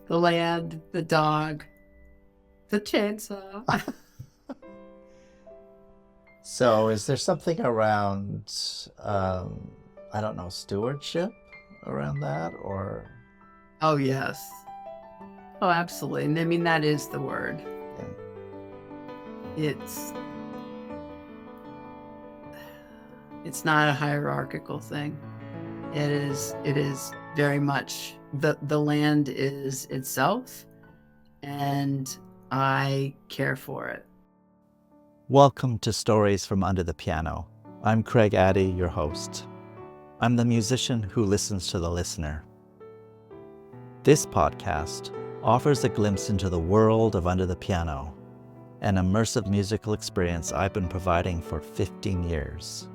the land, the dog, the chainsaw. So, is there something around, I don't know, stewardship around that? Or, Oh, yes. Oh, absolutely. And I mean, that is the word. yeah. It's it's not a hierarchical thing. It is very much the land is itself, and I care for it. Welcome to Stories from Under the Piano. I'm Craig Addy, your host. I'm the musician who listens to the listener. This podcast offers a glimpse into the world of Under the Piano, an immersive musical experience I've been providing for 15 years.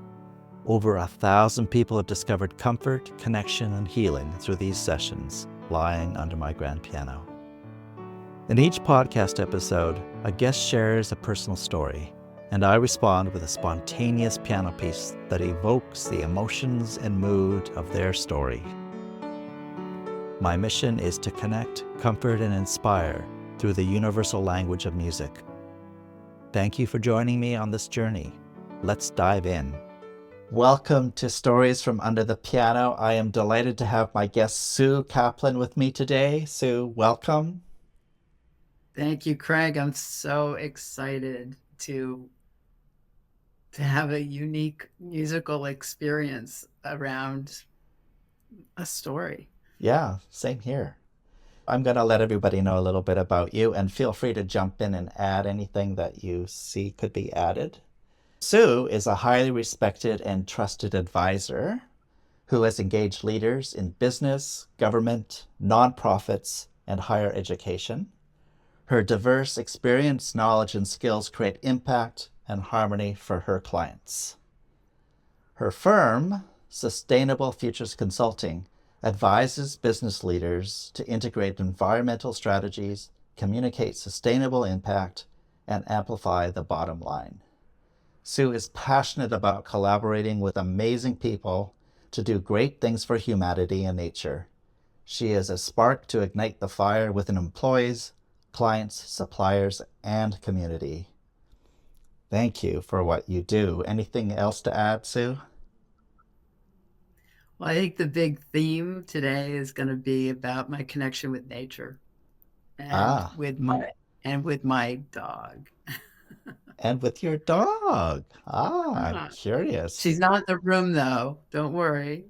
Over 1,000 people have discovered comfort, connection, and healing through these sessions, lying under my grand piano. In each podcast episode, a guest shares a personal story, and I respond with a spontaneous piano piece that evokes the emotions and mood of their story. My mission is to connect, comfort, and inspire through the universal language of music. Thank you for joining me on this journey. Let's dive in. Welcome to Stories from Under the Piano. I am delighted to have my guest Sue Kaplan with me today. Sue, welcome. Thank you, Craig. I'm so excited to have a unique musical experience around a story. Yeah, same here. I'm going to let everybody know a little bit about you, and feel free to jump in and add anything that you see could be added. Sue is a highly respected and trusted advisor who has engaged leaders in business, government, nonprofits, and higher education. Her diverse experience, knowledge, and skills create impact and harmony for her clients. Her firm, Sustainable Futures Consulting, advises business leaders to integrate environmental strategies, communicate sustainable impact, and amplify the bottom line. Sue is passionate about collaborating with amazing people to do great things for humanity and nature. She is a spark to ignite the fire within employees, clients, suppliers, and community. Thank you for what you do. Anything else to add, Sue? Well, I think the big theme today is going to be about my connection with nature and Ah, with my dog. and with your dog. Ah, I'm Ah, she's curious. not in the room though. Don't worry.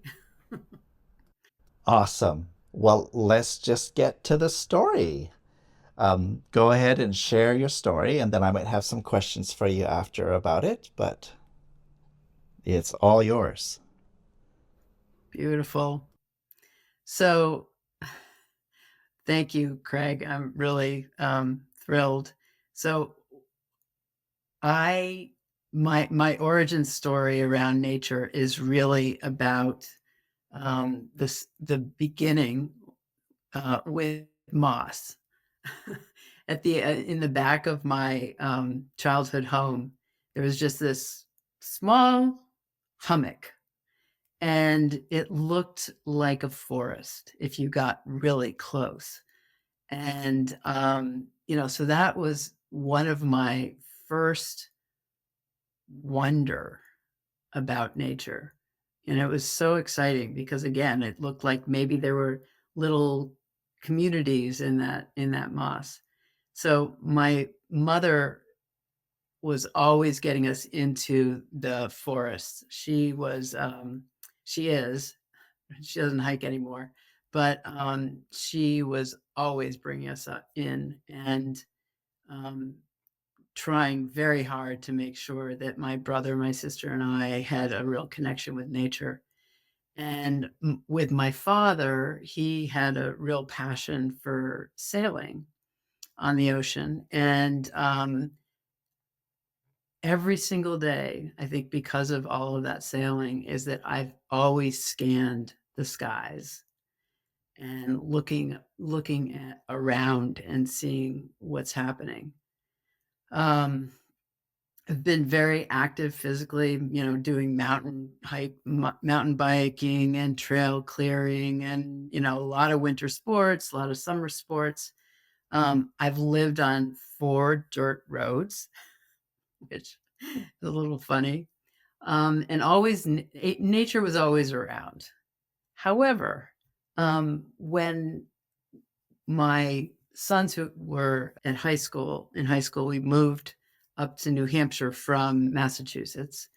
Awesome. Well, let's just get to the story. Go ahead and share your story, and then I might have some questions for you after about it, but it's all yours. Beautiful. So, thank you, Craig. I'm really thrilled. So, I my origin story around nature is really about the beginning with moss. At the in the back of my childhood home, there was just this small hummock, and it looked like a forest if you got really close. And so that was one of my first wonder about nature. And it was so exciting because again, it looked like maybe there were little communities in that moss. So my mother was always getting us into the forest. She is, she doesn't hike anymore, but she was always bringing us in and um, trying very hard to make sure that my brother, my sister, and I had a real connection with nature. And with my father, he had a real passion for sailing on the ocean. And every single day, I think because of all of that sailing, is that I've always scanned the skies and looking at around and seeing what's happening. Um, I've been very active physically, doing mountain biking and trail clearing and, a lot of winter sports, a lot of summer sports. I've lived on 4 dirt roads, which is a little funny. And always nature was always around. However, when my sons who were in high school, we moved up to New Hampshire from Massachusetts,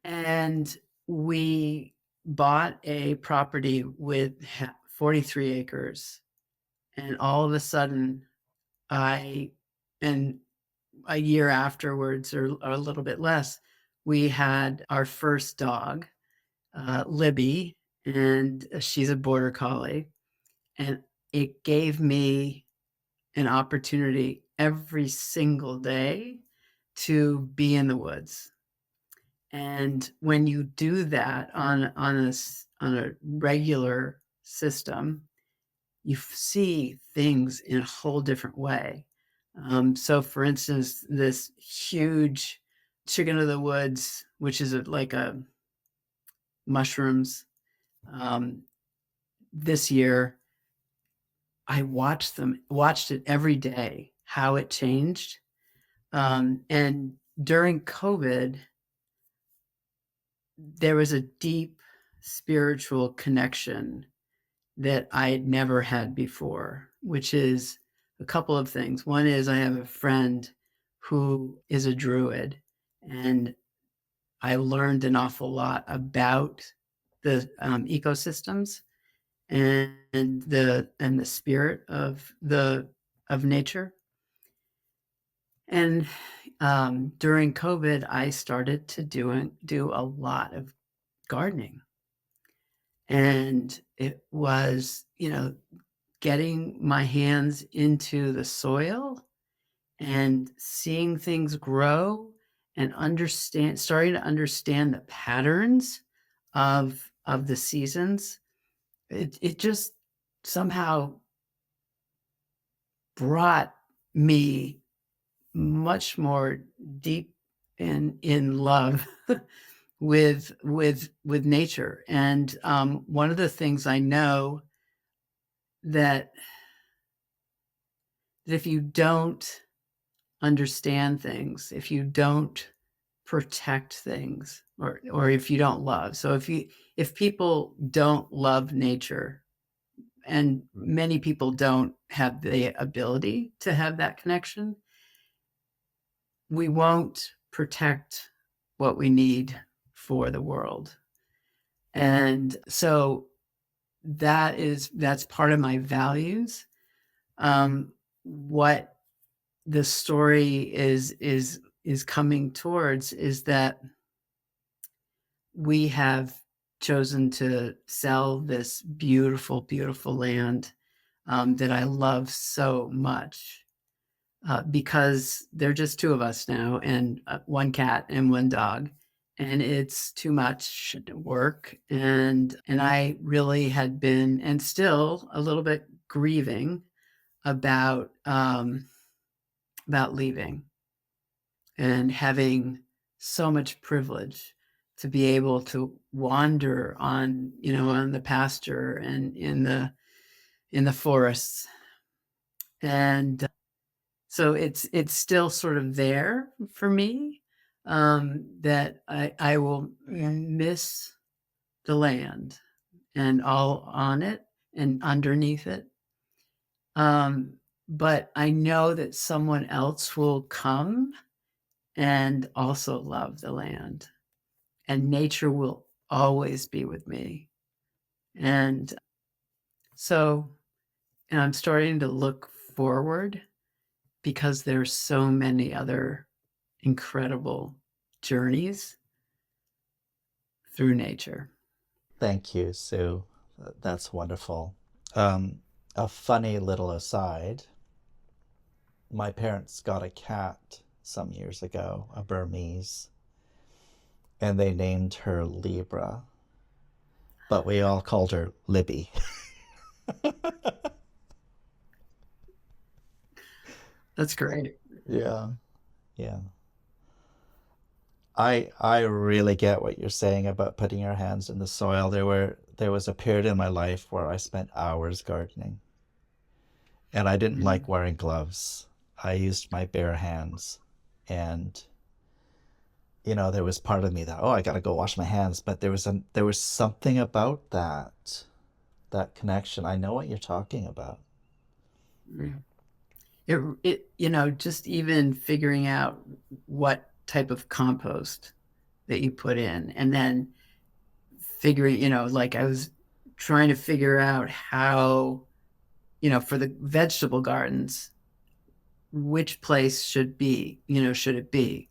and we bought a property with 43 acres. And all of a sudden, I, and a year afterwards, or a little bit less, we had our first dog, Libby, and she's a border collie. And it gave me an opportunity every single day to be in the woods. And when you do that on a regular system, you see things in a whole different way. So, for instance, this huge chicken of the woods, which is like a mushrooms, um, this year I watched it every day, how it changed. And during COVID, there was a deep spiritual connection that I had never had before, which is a couple of things. One is I have a friend who is a druid, and I learned an awful lot about the ecosystems and the spirit of nature. And during COVID, I started to do a lot of gardening, and it was getting my hands into the soil and seeing things grow and starting to understand the patterns of the seasons. It just somehow brought me much more deep in love with nature. And one of the things I know that if you don't understand things, if you don't protect things, or if you don't love, so if people don't love nature, and many people don't have the ability to have that connection, we won't protect what we need for the world. And so that's part of my values. What the story is coming towards is that we have chosen to sell this beautiful, beautiful land that I love so much, because there are just 2 of us now, and 1 cat and 1 dog, and it's too much work. And I really had been, and still a little bit, grieving about leaving and having so much privilege to be able to wander on the pasture and in the forests. And so it's still sort of there for me, that I will miss the land and all on it and underneath it. But I know that someone else will come and also love the land, and nature will always be with me. And so, and I'm starting to look forward, because there's so many other incredible journeys through nature. Thank you, Sue. That's wonderful. A funny little aside, my parents got a cat some years ago, a Burmese, and they named her Libra, but we all called her Libby. That's great. Yeah, yeah. I really get what you're saying about putting your hands in the soil. There was a period in my life where I spent hours gardening, and I didn't like Mm. wearing gloves. I used my bare hands, and there was part of me that, oh, I gotta go wash my hands, but there was something about that connection. I know what you're talking about. Mm. Just even figuring out what type of compost that you put in, and then figuring, like I was trying to figure out how, for the vegetable gardens, which place should it be?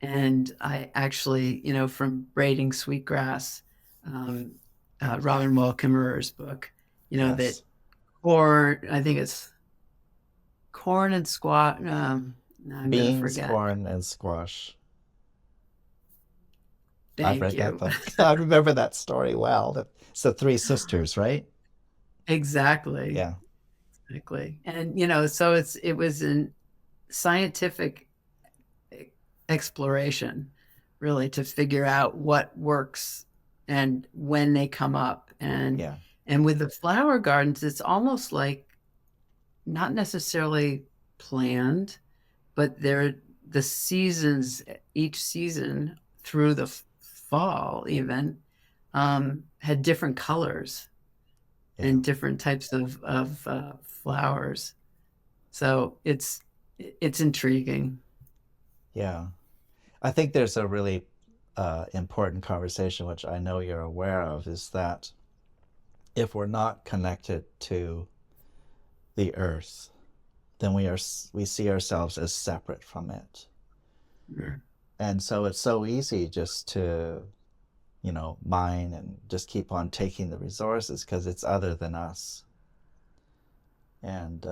And I actually, from Braiding Sweetgrass, um, Robin Wall Kimmerer's book, that Yes. corn, I think it's corn and squash. Now I'm going to Beans, forget. corn, and squash. I've Thank read that you. book. I remember that story well. It's the three sisters, right? Exactly. Yeah. Exactly. And, so it was an scientific exploration, really, to figure out what works and when they come up. Yeah. And with the flower gardens, it's almost like not necessarily planned, but they're the seasons, each season through the fall even, had different colors Yeah. and different types of flowers. So it's intriguing. Yeah. I think there's a really important conversation, which I know you're aware of, is that if we're not connected to the earth, then we see ourselves as separate from it. Yeah. And so it's so easy just to, mine and just keep on taking the resources because it's other than us. And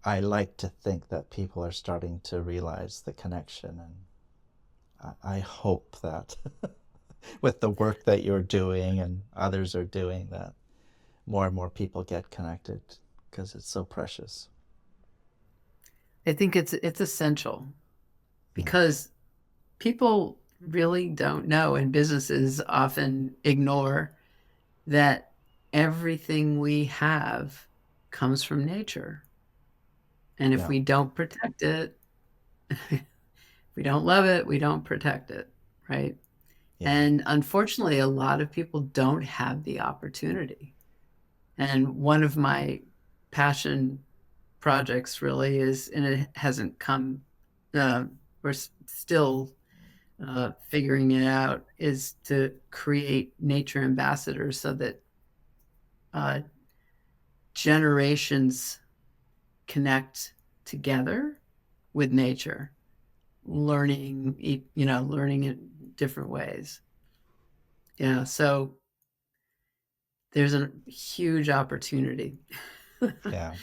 I like to think that people are starting to realize the connection, and I hope that with the work that you're doing and others are doing, that more and more people get connected because it's so precious. I think it's essential Yeah. because people really don't know, and businesses often ignore that everything we have comes from nature. And if Yeah. we don't protect it, if we don't love it, we don't protect it, right? Yeah. And unfortunately, a lot of people don't have the opportunity. And one of my passion projects really is, and it hasn't come, uh, we're still figuring it out, is to create nature ambassadors so that uh, generations connect together with nature, learning in different ways. Yeah, so there's a huge opportunity. Yeah.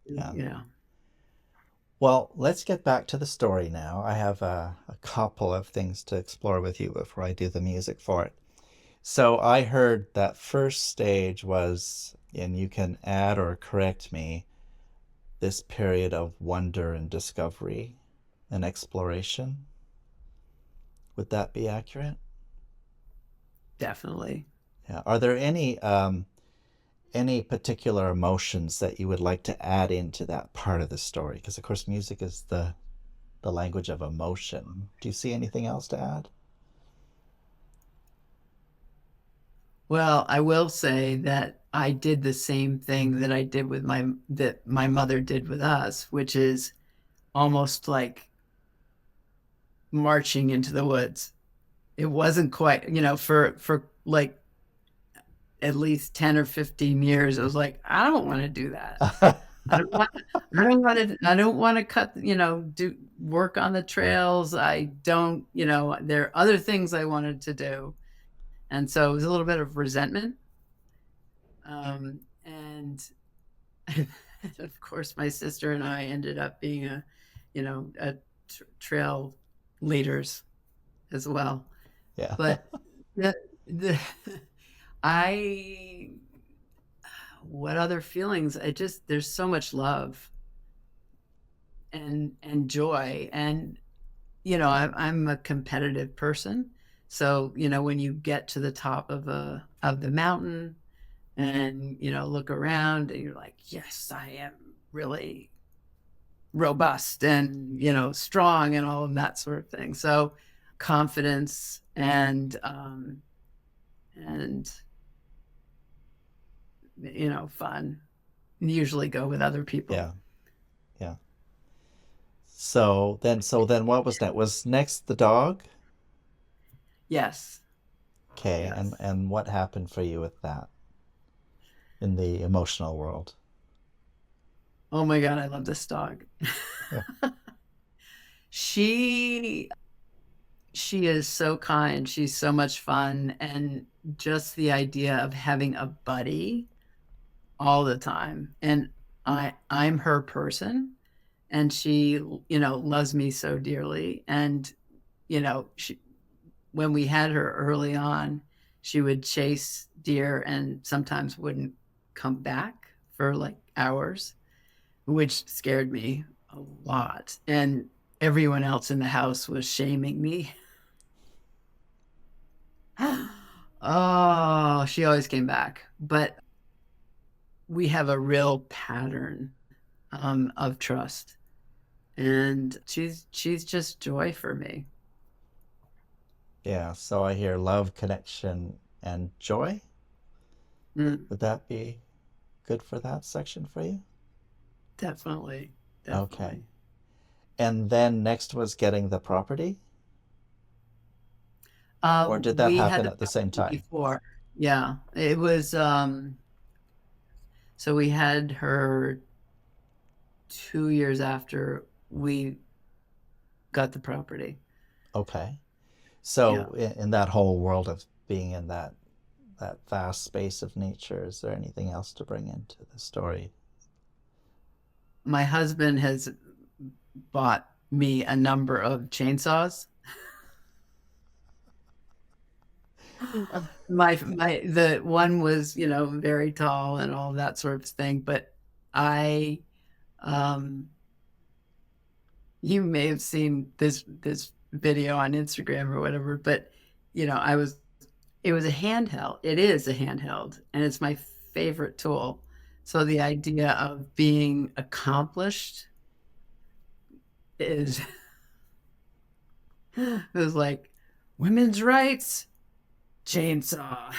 Yeah. Yeah, Well, let's get back to the story now. I have a couple of things to explore with you before I do the music for it. So I heard that first stage was, and you can add or correct me, this period of wonder and discovery and exploration. Would that be accurate? definitely. Yeah. Are there any particular emotions that you would like to add into that part of the story? Because of course music is the language of emotion. Do you see anything else to add? Well, I will say that I did the same thing that my mother did with us, which is almost like marching into the woods. It wasn't quite, for like at least 10 or 15 years. It was like, I don't want to do that. I don't want I don't want to cut, do work on the trails. I don't, there are other things I wanted to do. And so it was a little bit of resentment. And of course, my sister and I ended up being a trail leaders as well. Yeah. But the I what other feelings? There's so much love and joy, and I'm a competitive person. So, when you get to the top of the mountain and, look around and you're like, yes, I am really robust and, strong and all of that sort of thing. So confidence and, fun usually go with other people. Yeah, yeah. So then what was next? Was next the dog? Yes. Okay, and Yes. and what happened for you with that in the emotional world? Oh my God, I love this dog. Yeah. She she is so kind. She's so much fun. And just the idea of having a buddy all the time. And I'm her person. And she, loves me so dearly. And, she, when we had her early on, she would chase deer and sometimes wouldn't come back for like hours, which scared me a lot. And everyone else in the house was shaming me. Oh, she always came back. But we have a real pattern of trust. And she's just joy for me. Yeah, so I hear love, connection, and joy. Mm, Would that be good for that section for you? definitely. Okay. Definitely. And then next was getting the property, or did that We had happen the at the same property time? before. Yeah. It was so we had her 2 years after we got the property. Okay. Yeah. So in that whole world of being in that vast space of nature, is there anything else to bring into the story? My husband has bought me a number of chainsaws. The one was, very tall and all that sort of thing, but I um you may have seen this video on Instagram or whatever, but I was it was a handheld. It is a handheld, and it's my favorite tool. So the idea of being accomplished is it was like women's rights chainsaw.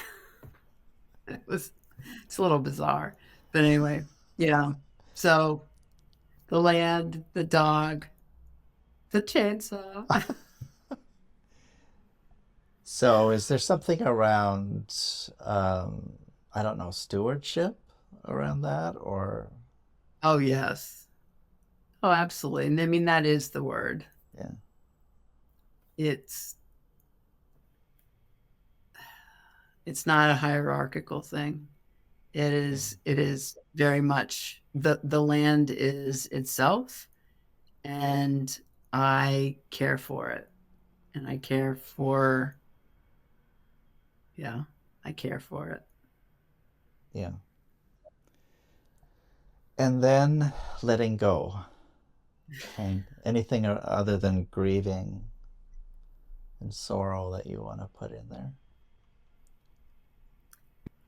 It's a little bizarre, but anyway, yeah. So the land, the dog, the chainsaw. So is there something around, I don't know, stewardship around that, or Oh yes. Oh, absolutely. And I mean that is the word. yeah, It's it's not a hierarchical thing. It yeah, is it is very much the land is itself, and I care for it. And I care for yeah, I care for it. yeah. And then letting go. And anything other than grieving and sorrow that you want to put in there?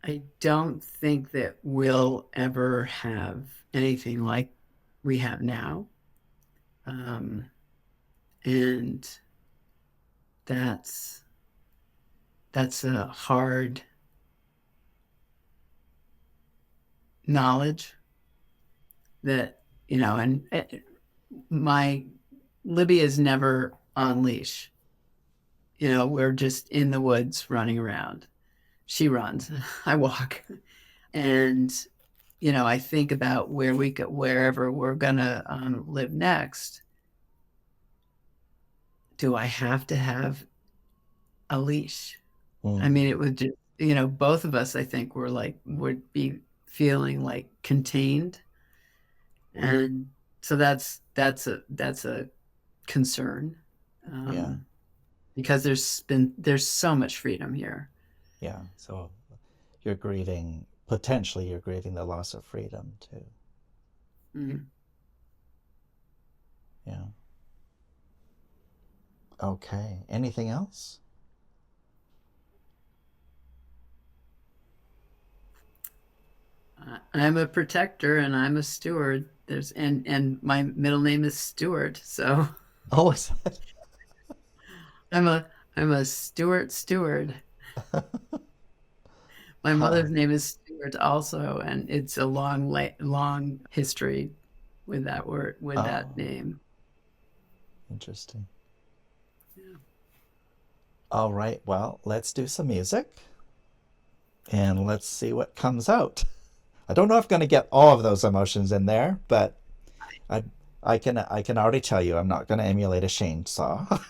I don't think that we'll ever have anything like we have now. Um, and that's that's a hard knowledge that, and my Libby is never on leash. We're just in the woods running around. She runs, I walk. And, I think about wherever we're gonna live next. Do I have to have a leash? I Mm, mean, it would just, both of us, I think, would be feeling like contained. And so that's a concern. yeah, Um, because there's so much freedom here. yeah. So you're grieving, potentially you're grieving the loss of freedom too. Mhm. Yeah. Okay. Anything else? I'm a protector and I'm a steward. And my middle name is Stewart, so Oh, is that? I'm a I'm a steward. My Huh. mother's name is Stewart also, and it's a long history with that word, with that Oh, name. interesting. Yeah. All right. Well, let's do some music and let's see what comes out. I don't know if I'm going to get all of those emotions in there, but I I can already tell you I'm not going to emulate a chainsaw.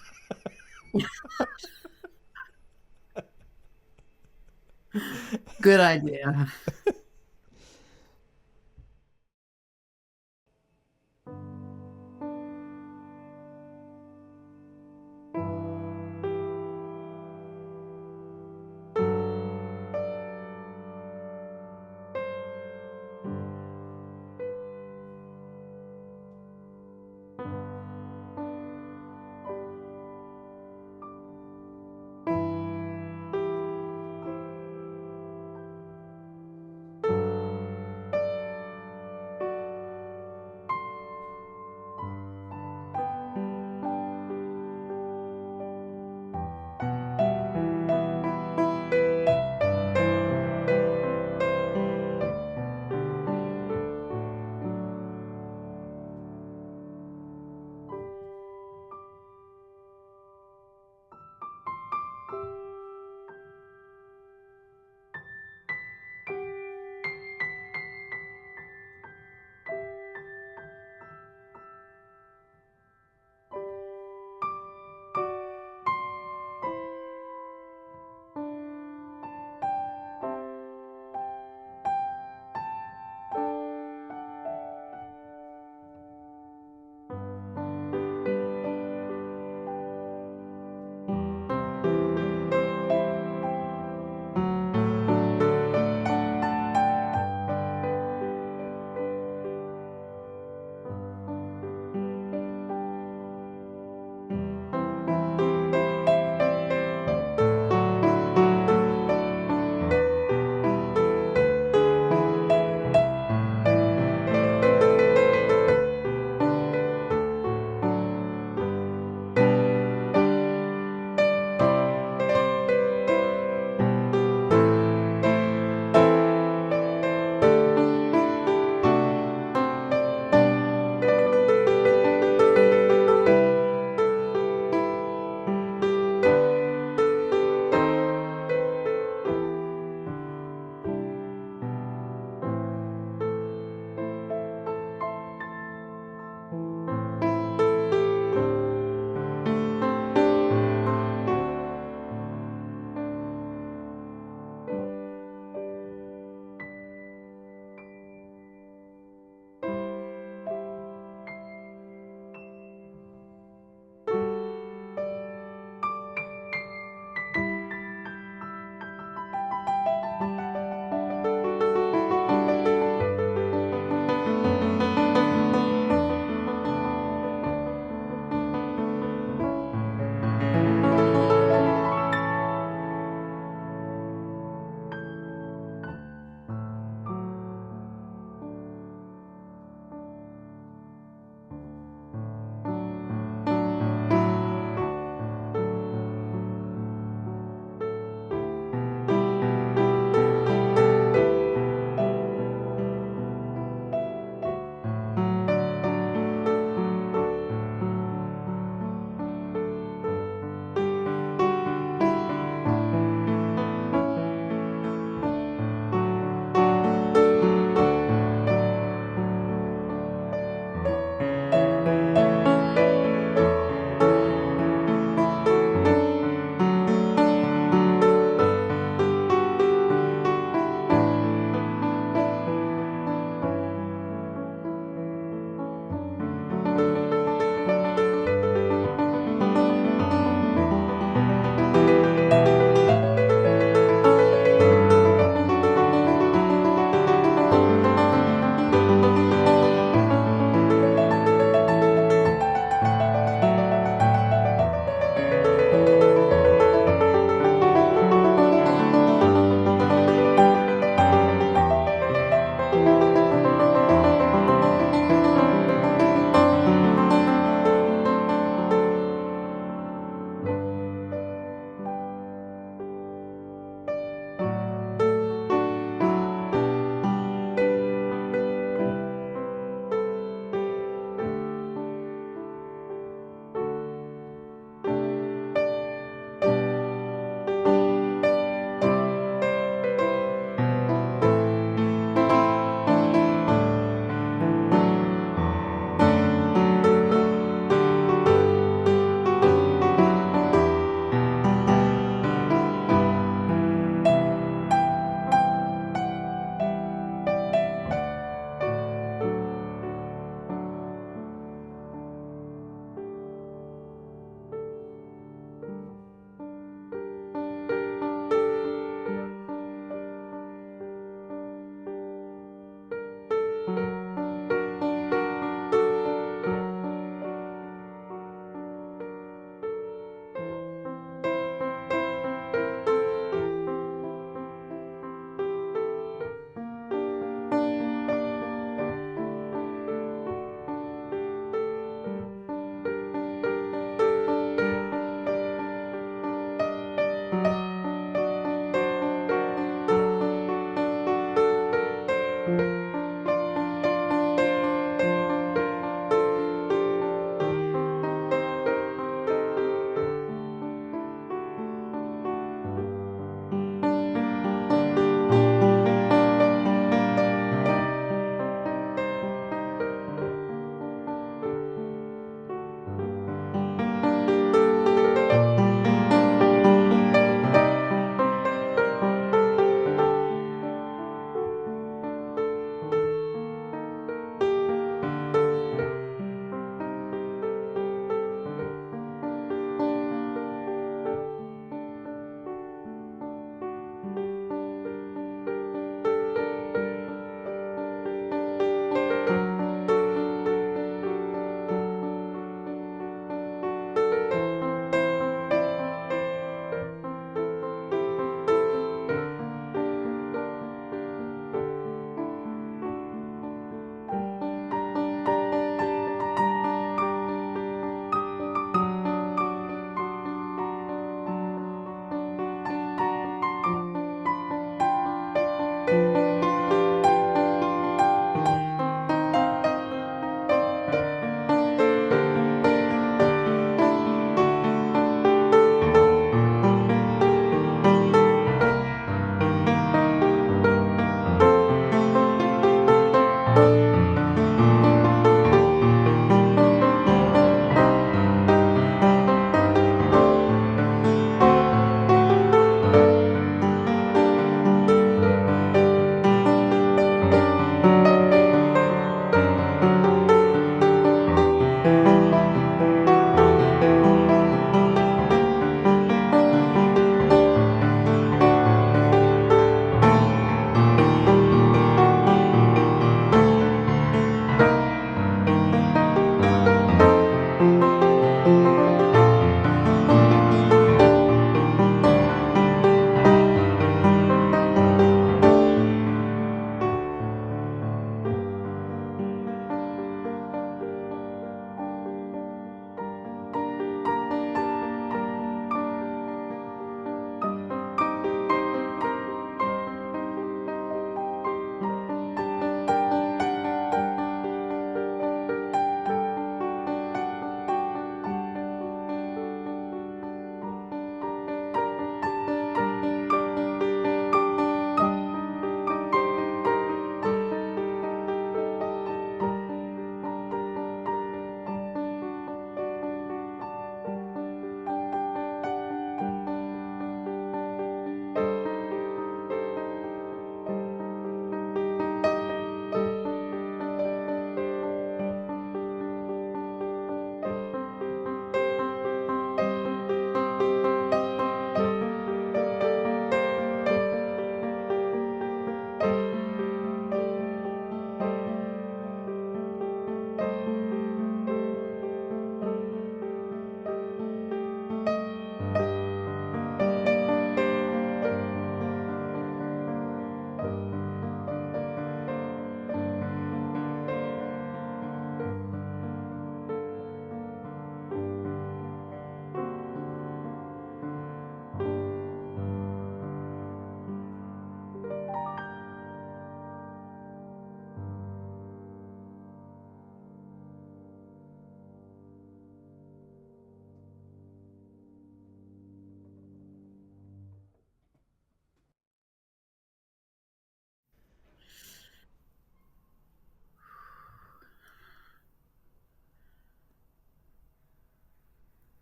Good idea.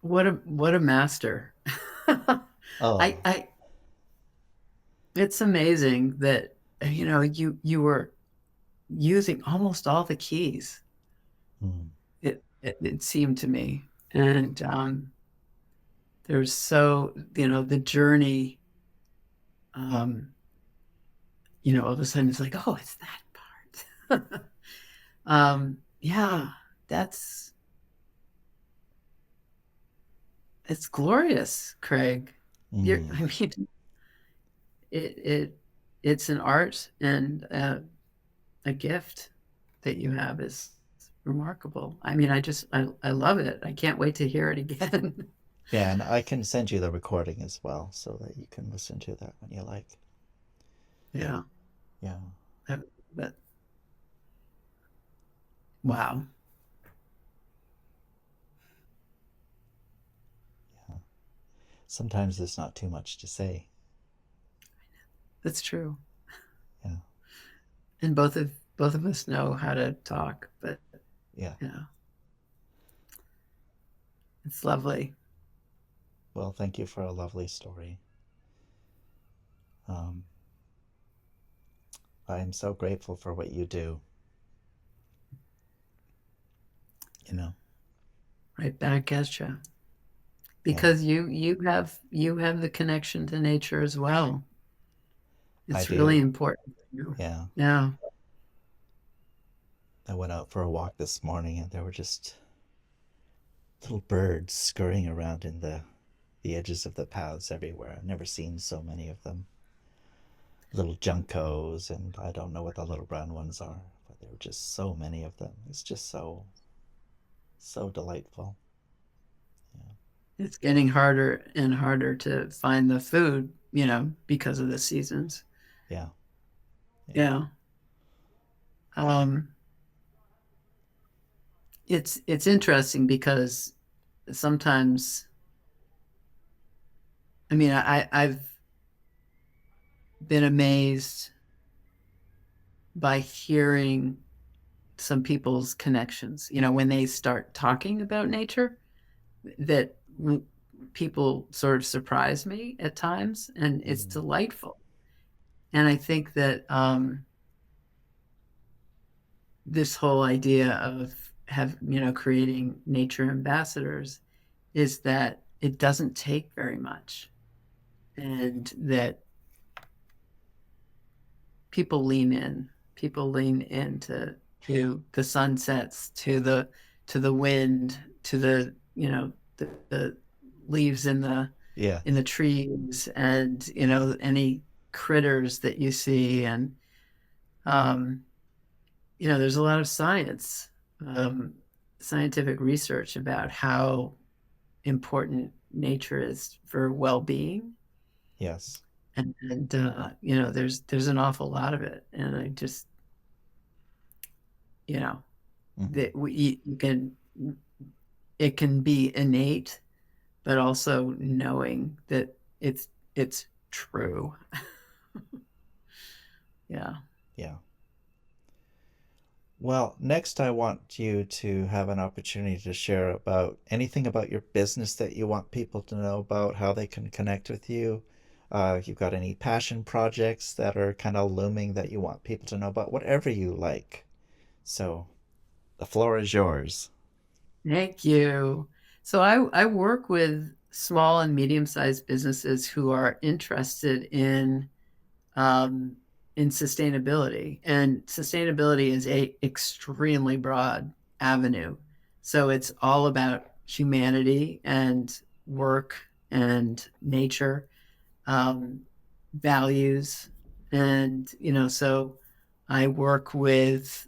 what a master. Oh, I It's amazing that you were using almost all the keys. mm, It seemed to me, and there's so the journey. Um, all of a sudden it's like, oh, it's that part. Yeah, that's it's glorious, Craig. mm. I mean, it it's an art and a gift that you have is remarkable. I mean, I love it. I can't wait to hear it again. Yeah, and I can send you the recording as well so that you can listen to that when you like. Yeah. Yeah. That, that wow. Yeah. Sometimes there's not too much to say. That's true. Yeah. And both of us know how to talk, but Yeah. yeah, it's lovely. Well, thank you for a lovely story. Um, I am so grateful for what you do, you know. Right back at you. Yeah, Because you have the connection to nature as well. I It's really do. important for you. Yeah. Yeah. I went out for a walk this morning and there were just little birds scurrying around in the edges of the paths everywhere. I've never seen so many of them. Little juncos, and I don't know what the little brown ones are, but there were just so many of them. It's just so delightful. Yeah. It's getting harder and harder to find the food, because of the seasons. Yeah. Yeah. Yeah. Um, it's interesting because sometimes, I mean, I've been amazed by hearing some people's connections, when they start talking about nature, that people sort of surprise me at times, and it's Mm. delightful. And I think that this whole idea of creating nature ambassadors is that it doesn't take very much, and that people lean in to the sunsets, to the wind, to the leaves Yeah. in the trees, and any critters that you see. And um there's a lot of um scientific research about how important nature is for well-being. Yes. And there's an awful lot of it, and I just you know Hmm. that we you can it can be innate, but also knowing that it's true. Yeah. Yeah. Well, next I want you to have an opportunity to share about anything about your business that you want people to know about, how they can connect with you. If you've got any passion projects that are kind of looming that you want people to know about, whatever you like. So the floor is yours. Thank you. So I work with small and medium-sized businesses who are interested um, in sustainability, and sustainability is a extremely broad avenue. So it's all about humanity and work and nature, um, values, and so I work with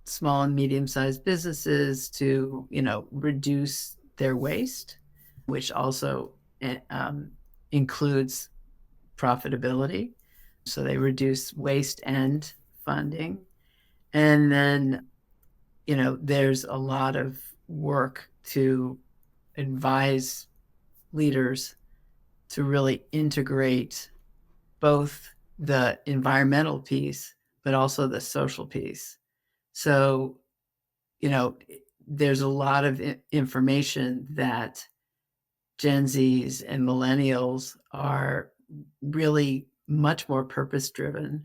small and medium-sized businesses to reduce their waste, which also includes profitability. So they reduce waste and funding. And then, there's a lot of work to advise leaders to really integrate both the environmental piece, but also the social piece. So, you know, there's a lot of information that Gen Zs and millennials are really much more purpose driven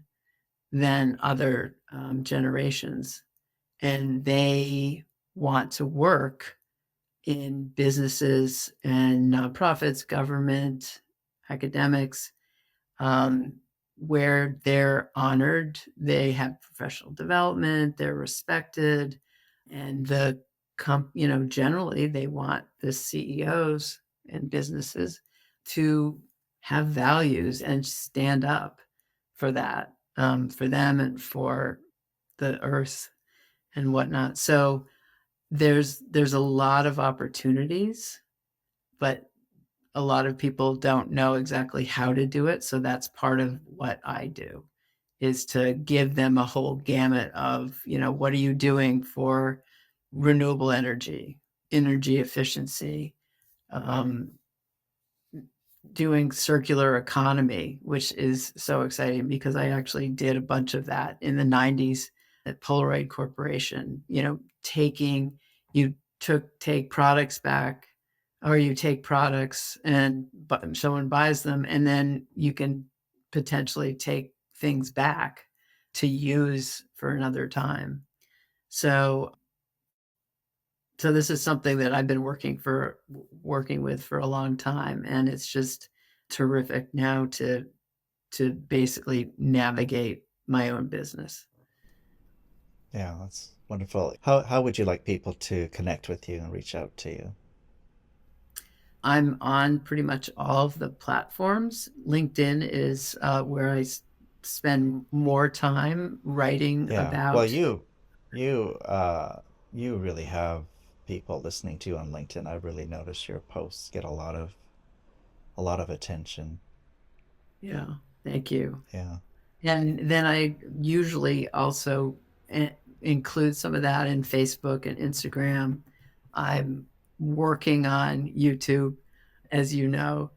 than other generations. And they want to work in businesses and nonprofits, government, academics, um, where they're honored, they have professional development, they're respected, and generally they want the CEOs and businesses to have values and stand up for that, for them and for the earth and whatnot. So there's a lot of opportunities, but a lot of people don't know exactly how to do it. So that's part of what I do, is to give them a whole gamut of, what are you doing for renewable energy efficiency, um, doing circular economy, which is so exciting because I actually did a bunch of that in the 90s at Polaroid Corporation, you take products back, or you take products and someone buys them, and then you can potentially take things back to use for another time. So this is something that I've been working with for a long time, and it's just terrific now to basically navigate my own business. Yeah, that's wonderful. How would you like people to connect with you and reach out to you? I'm on pretty much all of the platforms. LinkedIn is where I spend more time writing Yeah. Well, about. you really have people listening to you on LinkedIn. I really notice your posts get a lot of attention. Yeah, thank you. Yeah. And then I usually also include some of that in Facebook and Instagram. I'm working on YouTube, as you know,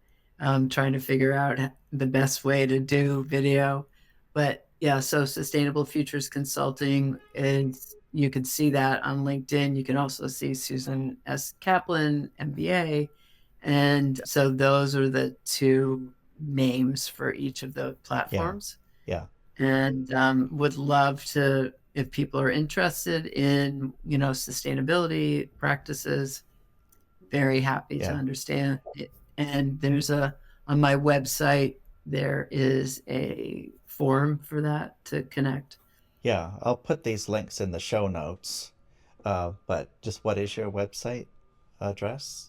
trying to figure out the best way to do video. But yeah, so Sustainable Futures Consulting, and you can see that on LinkedIn. You can also see Susan S. Kaplan, MBA. And so those are the two names for each of the Yeah. platforms. Yeah. And would love to, if people are interested in, sustainability practices, very happy to Yeah. understand it. And on my website, there is a form for that to connect. Yeah. I'll put these links in the show notes. But just what is your website address?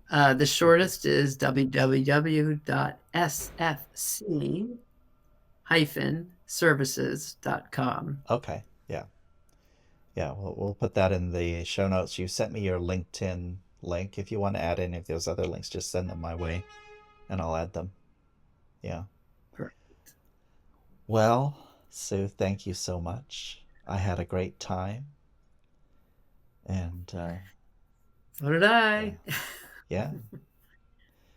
The shortest is www.sfc-services.com. Okay. Yeah. Yeah. We'll put that in the show notes. You sent me your LinkedIn link. If you want to add any of those other links, just send them my way and I'll add them. Yeah. Well, Sue, thank you so much. I had a great time. And So did yeah. I. Yeah.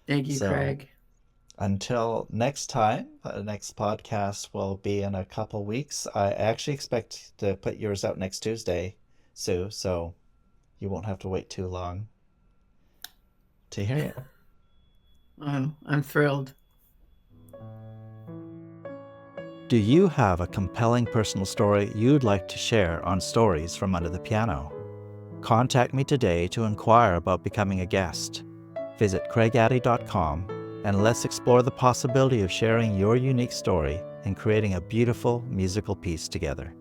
Thank you, So Craig. until next time, next podcast will be in a couple weeks. I actually expect to put yours out next Tuesday, Sue, so you won't have to wait too long to hear it. Oh, I'm thrilled. Do you have a compelling personal story you'd like to share on Stories from Under the Piano? Contact me today to inquire about becoming a guest. Visit craigaddy.com and let's explore the possibility of sharing your unique story and creating a beautiful musical piece together.